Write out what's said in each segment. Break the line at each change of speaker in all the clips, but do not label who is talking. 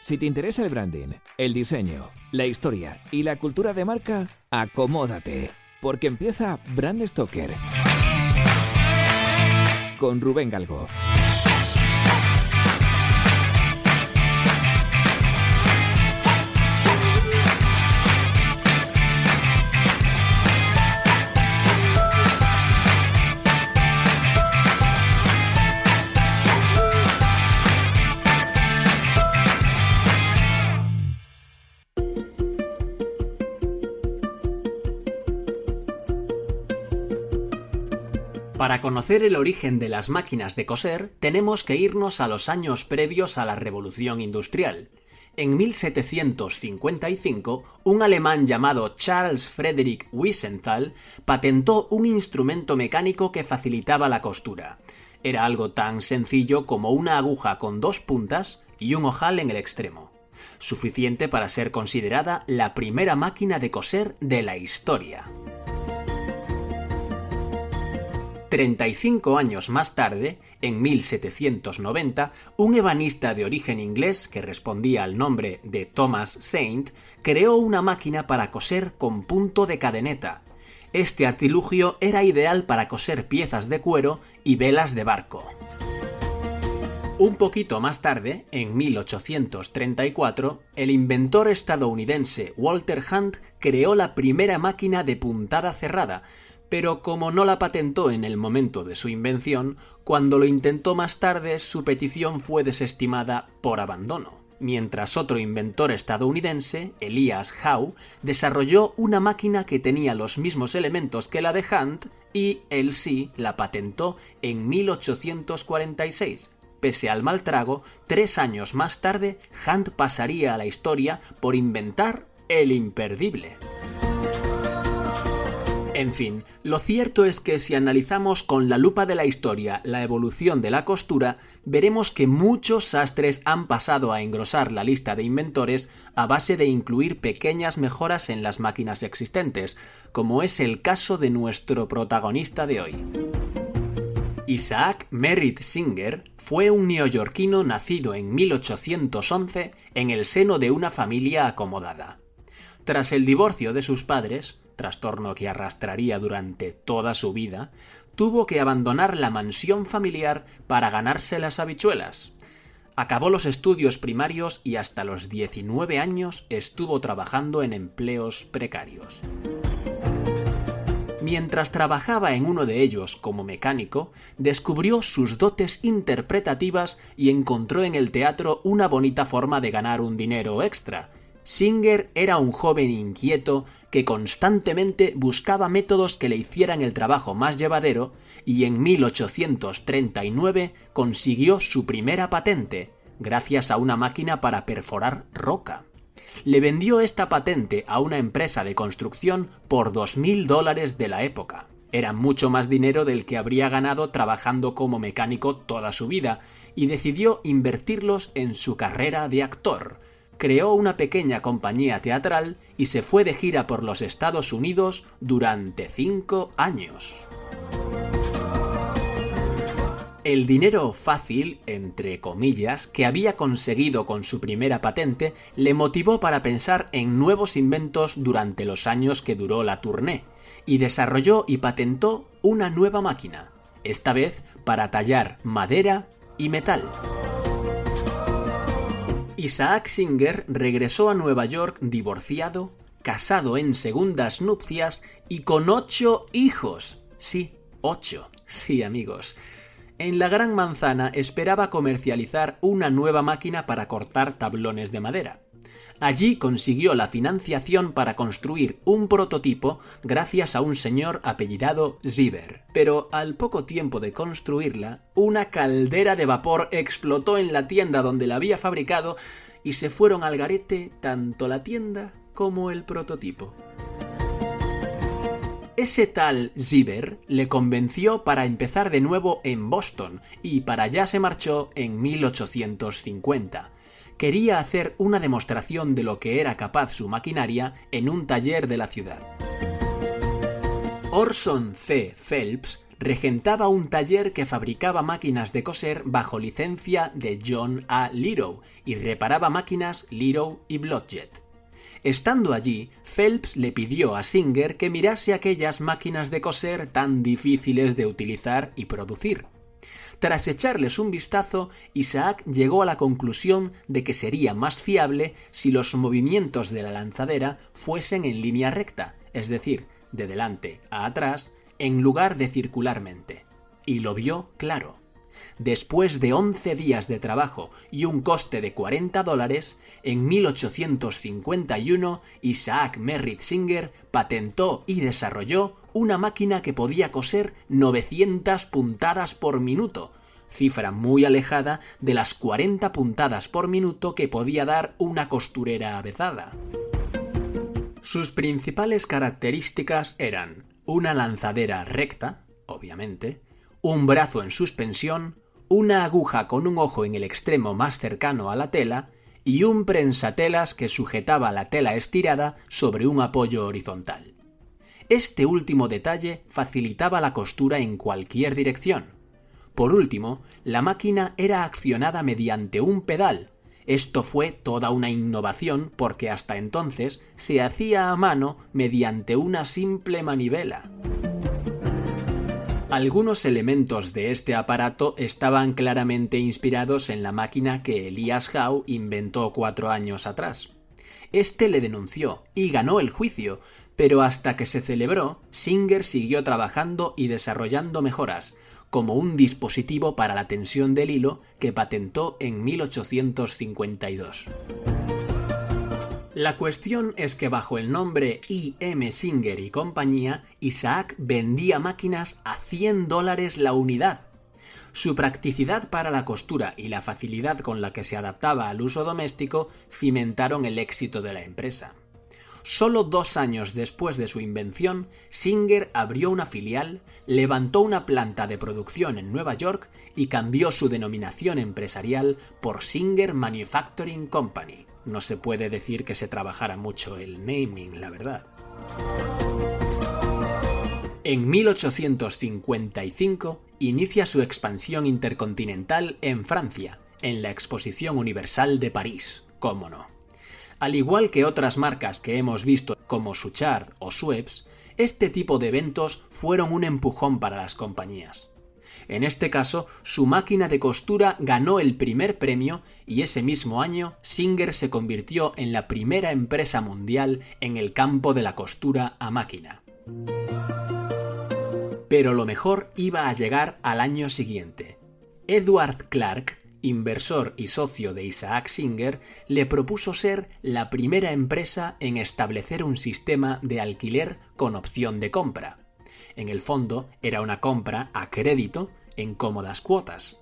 Si te interesa el branding, el diseño, la historia y la cultura de marca, acomódate, porque empieza Brand Stoker con Rubén Galgo.
Para conocer el origen de las máquinas de coser, tenemos que irnos a los años previos a la Revolución Industrial. En 1755, un alemán llamado Charles Frederick Wiesenthal patentó un instrumento mecánico que facilitaba la costura. Era algo tan sencillo como una aguja con dos puntas y un ojal en el extremo. Suficiente para ser considerada la primera máquina de coser de la historia. 35 años más tarde, en 1790, un ebanista de origen inglés que respondía al nombre de Thomas Saint creó una máquina para coser con punto de cadeneta. Este artilugio era ideal para coser piezas de cuero y velas de barco. Un poquito más tarde, en 1834, el inventor estadounidense Walter Hunt creó la primera máquina de puntada cerrada, pero como no la patentó en el momento de su invención, cuando lo intentó más tarde su petición fue desestimada por abandono. Mientras otro inventor estadounidense, Elias Howe, desarrolló una máquina que tenía los mismos elementos que la de Hunt y él sí la patentó en 1846. Pese al mal trago, 3 años más tarde, Hunt pasaría a la historia por inventar el imperdible. En fin, lo cierto es que si analizamos con la lupa de la historia la evolución de la costura, veremos que muchos sastres han pasado a engrosar la lista de inventores a base de incluir pequeñas mejoras en las máquinas existentes, como es el caso de nuestro protagonista de hoy. Isaac Merritt Singer fue un neoyorquino nacido en 1811 en el seno de una familia acomodada. Tras el divorcio de sus padres, trastorno que arrastraría durante toda su vida, tuvo que abandonar la mansión familiar para ganarse las habichuelas. Acabó los estudios primarios y hasta los 19 años estuvo trabajando en empleos precarios. Mientras trabajaba en uno de ellos como mecánico, descubrió sus dotes interpretativas y encontró en el teatro una bonita forma de ganar un dinero extra. Singer era un joven inquieto que constantemente buscaba métodos que le hicieran el trabajo más llevadero y en 1839 consiguió su primera patente, gracias a una máquina para perforar roca. Le vendió esta patente a una empresa de construcción por $2.000 de la época. Era mucho más dinero del que habría ganado trabajando como mecánico toda su vida y decidió invertirlos en su carrera de actor. Creó una pequeña compañía teatral y se fue de gira por los Estados Unidos durante 5 años. El dinero fácil, entre comillas, que había conseguido con su primera patente le motivó para pensar en nuevos inventos durante los años que duró la tournée, y desarrolló y patentó una nueva máquina, esta vez para tallar madera y metal. Isaac Singer regresó a Nueva York divorciado, casado en segundas nupcias y con 8 hijos. Sí, 8. Sí, amigos. En la Gran Manzana esperaba comercializar una nueva máquina para cortar tablones de madera. Allí consiguió la financiación para construir un prototipo gracias a un señor apellidado Sieber. Pero al poco tiempo de construirla, una caldera de vapor explotó en la tienda donde la había fabricado y se fueron al garete tanto la tienda como el prototipo. Ese tal Sieber le convenció para empezar de nuevo en Boston y para allá se marchó en 1850. Quería hacer una demostración de lo que era capaz su maquinaria en un taller de la ciudad. Orson C. Phelps regentaba un taller que fabricaba máquinas de coser bajo licencia de John A. Little y reparaba máquinas Little y Blodgett. Estando allí, Phelps le pidió a Singer que mirase aquellas máquinas de coser tan difíciles de utilizar y producir. Tras echarles un vistazo, Isaac llegó a la conclusión de que sería más fiable si los movimientos de la lanzadera fuesen en línea recta, es decir, de delante a atrás, en lugar de circularmente. Y lo vio claro. Después de 11 días de trabajo y un coste de $40, en 1851 Isaac Merritt Singer patentó y desarrolló una máquina que podía coser 900 puntadas por minuto, cifra muy alejada de las 40 puntadas por minuto que podía dar una costurera avezada. Sus principales características eran una lanzadera recta, obviamente, un brazo en suspensión, una aguja con un ojo en el extremo más cercano a la tela y un prensatelas que sujetaba la tela estirada sobre un apoyo horizontal. Este último detalle facilitaba la costura en cualquier dirección. Por último, la máquina era accionada mediante un pedal. Esto fue toda una innovación porque hasta entonces se hacía a mano mediante una simple manivela. Algunos elementos de este aparato estaban claramente inspirados en la máquina que Elias Howe inventó 4 años atrás. Este le denunció y ganó el juicio, pero hasta que se celebró, Singer siguió trabajando y desarrollando mejoras, como un dispositivo para la tensión del hilo que patentó en 1852. La cuestión es que bajo el nombre I.M. Singer y compañía, Isaac vendía máquinas a $100 la unidad. Su practicidad para la costura y la facilidad con la que se adaptaba al uso doméstico cimentaron el éxito de la empresa. Solo 2 años después de su invención, Singer abrió una filial, levantó una planta de producción en Nueva York y cambió su denominación empresarial por Singer Manufacturing Company. No se puede decir que se trabajara mucho el naming, la verdad. En 1855 inicia su expansión intercontinental en Francia, en la Exposición Universal de París, cómo no. Al igual que otras marcas que hemos visto como Suchard o Schweppes, este tipo de eventos fueron un empujón para las compañías. En este caso, su máquina de costura ganó el primer premio y ese mismo año Singer se convirtió en la primera empresa mundial en el campo de la costura a máquina. Pero lo mejor iba a llegar al año siguiente. Edward Clark, inversor y socio de Isaac Singer, le propuso ser la primera empresa en establecer un sistema de alquiler con opción de compra. En el fondo, era una compra a crédito en cómodas cuotas.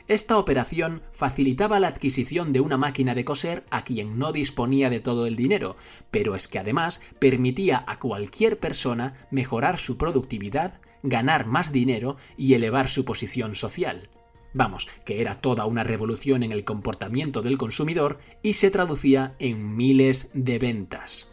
Esta operación facilitaba la adquisición de una máquina de coser a quien no disponía de todo el dinero, pero es que además permitía a cualquier persona mejorar su productividad, ganar más dinero y elevar su posición social. Vamos, que era toda una revolución en el comportamiento del consumidor y se traducía en miles de ventas.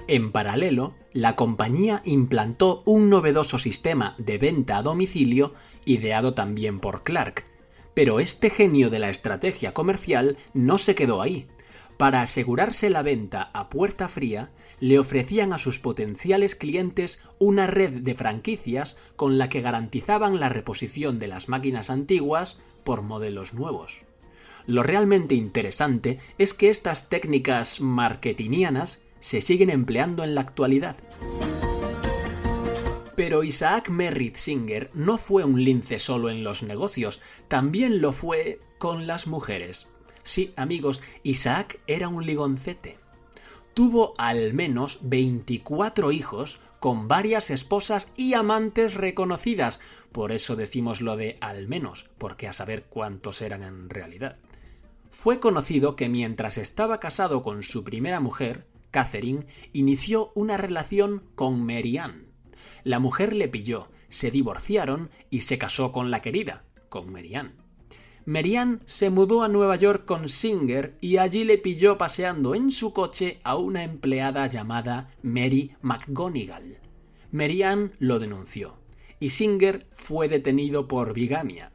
En paralelo, la compañía implantó un novedoso sistema de venta a domicilio ideado también por Clark. Pero este genio de la estrategia comercial no se quedó ahí. Para asegurarse la venta a puerta fría, le ofrecían a sus potenciales clientes una red de franquicias con la que garantizaban la reposición de las máquinas antiguas por modelos nuevos. Lo realmente interesante es que estas técnicas marketingianas se siguen empleando en la actualidad. Pero Isaac Merritt Singer no fue un lince solo en los negocios, también lo fue con las mujeres. Sí, amigos, Isaac era un ligoncete. Tuvo al menos 24 hijos con varias esposas y amantes reconocidas. Por eso decimos lo de al menos, porque a saber cuántos eran en realidad. Fue conocido que mientras estaba casado con su primera mujer, Catherine, inició una relación con Mary Ann. La mujer le pilló, se divorciaron y se casó con la querida, con Mary Ann. Mary Ann se mudó a Nueva York con Singer y allí le pilló paseando en su coche a una empleada llamada Mary McGonigal. Merian lo denunció y Singer fue detenido por bigamia.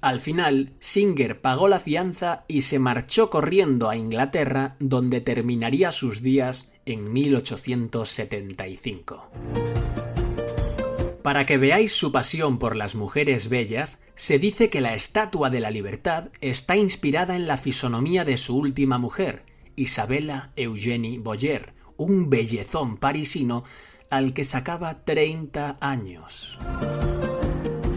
Al final, Singer pagó la fianza y se marchó corriendo a Inglaterra, donde terminaría sus días en 1875. Para que veáis su pasión por las mujeres bellas, se dice que la Estatua de la Libertad está inspirada en la fisonomía de su última mujer, Isabella Eugénie Boyer, un bellezón parisino al que sacaba 30 años.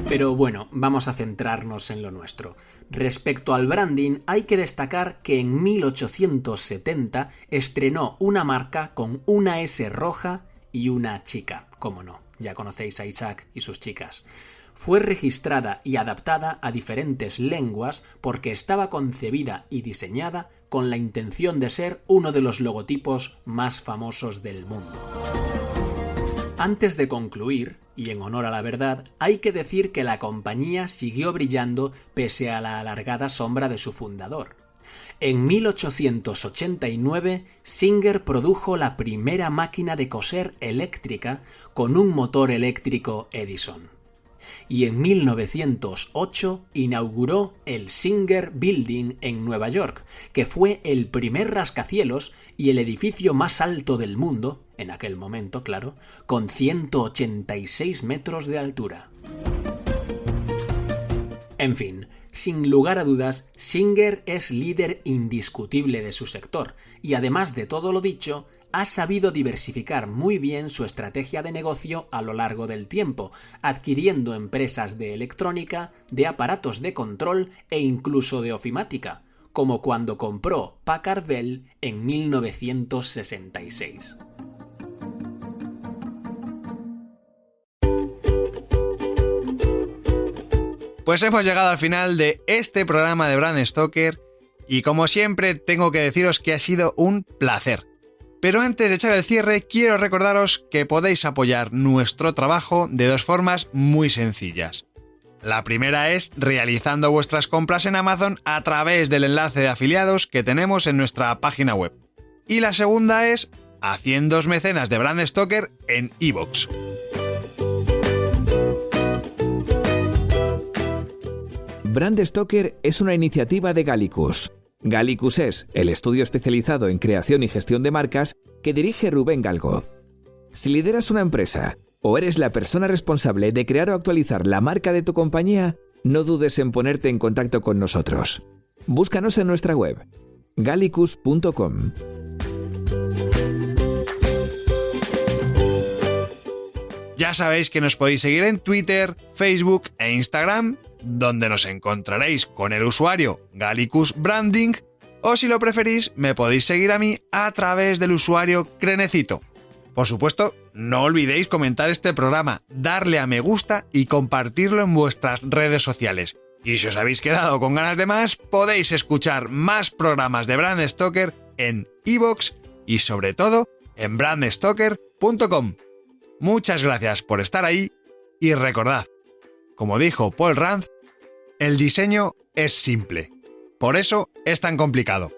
Pero bueno, vamos a centrarnos en lo nuestro. Respecto al branding, hay que destacar que en 1870 estrenó una marca con una S roja y una chica, cómo no, ya conocéis a Isaac y sus chicas. Fue registrada y adaptada a diferentes lenguas porque estaba concebida y diseñada con la intención de ser uno de los logotipos más famosos del mundo. Antes de concluir, y en honor a la verdad, hay que decir que la compañía siguió brillando pese a la alargada sombra de su fundador. En 1889, Singer produjo la primera máquina de coser eléctrica con un motor eléctrico Edison. Y en 1908 inauguró el Singer Building en Nueva York, que fue el primer rascacielos y el edificio más alto del mundo, en aquel momento, claro, con 186 metros de altura. En fin, sin lugar a dudas, Singer es líder indiscutible de su sector y además de todo lo dicho, ha sabido diversificar muy bien su estrategia de negocio a lo largo del tiempo, adquiriendo empresas de electrónica, de aparatos de control e incluso de ofimática, como cuando compró Packard Bell en 1966.
Pues hemos llegado al final de este programa de Bram Stoker y como siempre tengo que deciros que ha sido un placer. Pero antes de echar el cierre quiero recordaros que podéis apoyar nuestro trabajo de dos formas muy sencillas. La primera es realizando vuestras compras en Amazon a través del enlace de afiliados que tenemos en nuestra página web. Y la segunda es haciéndoos mecenas de Bram Stoker en iVoox.
Bram Stoker es una iniciativa de Gallicus. Gallicus es el estudio especializado en creación y gestión de marcas que dirige Rubén Galgo. Si lideras una empresa o eres la persona responsable de crear o actualizar la marca de tu compañía, no dudes en ponerte en contacto con nosotros. Búscanos en nuestra web, gallicus.com.
Ya sabéis que nos podéis seguir en Twitter, Facebook e Instagram, donde nos encontraréis con el usuario Gallicus Branding, o si lo preferís, me podéis seguir a mí a través del usuario Crenecito. Por supuesto, no olvidéis comentar este programa, darle a me gusta y compartirlo en vuestras redes sociales. Y si os habéis quedado con ganas de más, podéis escuchar más programas de Bram Stoker en iVoox y sobre todo en bramstoker.com. Muchas gracias por estar ahí y recordad, como dijo Paul Rand, el diseño es simple, por eso es tan complicado.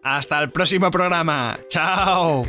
¡Hasta el próximo programa! ¡Chao!